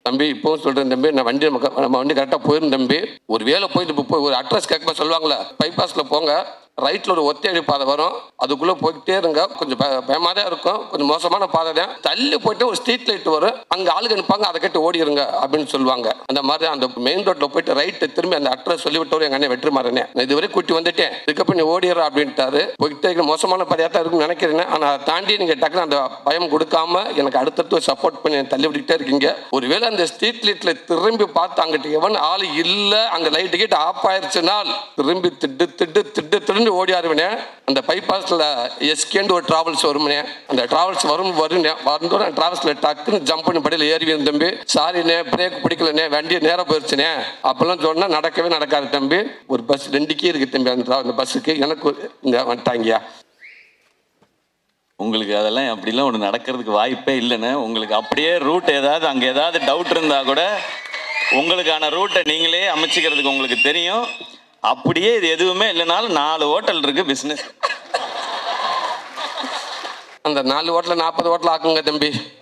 தம்பி இப்பவும் சொல்றேன் தம்பி, நான் வண்டி நம்ம வண்டி கரெக்டாக போயிரும் தம்பி. ஒரு வேலை போயிட்டு இப்போ ஒரு அட்ரஸ் கேட்கும்போது சொல்லுவாங்களே, பைபாஸில் போங்க, ரைட்டில் ஒரு ஒத்தையடி பாதை வரும், அதுக்குள்ளே போய்கிட்டே இருங்க. கொஞ்சம் பயமாக தான் இருக்கும், கொஞ்சம் மோசமான பாதை தான். தள்ளி போயிட்டு ஒரு ஸ்ட்ரீட் லைட் வரும், அங்கே ஆளுங்க நிற்பாங்க, அதை கேட்டு ஓடிடுங்க அப்படின்னு சொல்லுவாங்க. அந்த மாதிரி அந்த மெயின் ரோட்டில் போயிட்டு ரைட்டு திரும்பி அந்த அட்ரஸ் சொல்லிவிட்டவர் எங்கள் அண்ணன் வெற்றிமாறனே, நான் இதுவரை கூட்டி வந்துட்டேன், இதுக்கப்புறம் நீ ஓடிடுற அப்படின்ட்டாரு. போய்கிட்டே இருக்க மோசமான பாதையாக தான் இருக்குன்னு நினைக்கிறேன். ஆனால் அதை தாண்டி நீங்கள் டக்குன்னு அந்த பயம் கொடுக்காம எனக்கு அடுத்தடுத்து சப்போர்ட் பண்ணி தள்ளி விட்டுக்கிட்டே இருக்கீங்க. ஒருவேளை அந்த ஸ்ட்ரீட் லைட்டில் திரும்பி பார்த்து அங்கிட்டு எவன் ஆள் இல்லை, அங்கே லைட்டு கிட்ட ஆஃப் ஆயிடுச்சுனால் திரும்பி திட்டு திட்டு திட்டு திட்டு ஓடியாருவனே. அந்த பைபாஸ்ல எஸ்கேண்டு ஒரு டிராவல்ஸ் வருமனே, அந்த டிராவல்ஸ் வரும்னே வந்து டிராவல்ஸ்ல டக்குன்னு ஜம்ப் பண்ணி படியில் ஏறிவேன் தம்பி. சாரிண்ணே, பிரேக் பிடிக்கலண்ணே, வண்டி நேரம் போயிடுச்சுனே அப்பெல்லாம் சொன்னா நடக்கவே நடக்காது தம்பி. ஒரு பஸ் 2 கீ இருக்கு தம்பி அந்த பஸ்ஸுக்கு, எனக்கு இங்க வந்துட்டாங்கயா. உங்களுக்கு அதெல்லாம் அப்படிலாம் ஒன்று நடக்கிறதுக்கு வாய்ப்பே இல்லைன்னு. உங்களுக்கு அப்படியே ரூட் ஏதாவது அங்கே ஏதாவது டவுட் இருந்தால் கூட உங்களுக்கான ரூட்டை நீங்களே அமைச்சிக்கிறதுக்கு உங்களுக்கு தெரியும். அப்படியே இது எதுவுமே இல்லைனாலும் 4 ஹோட்டல் இருக்கு பிஸ்னஸ். அந்த 4 ஹோட்டல் 40 ஹோட்டல் ஆக்குங்க தம்பி.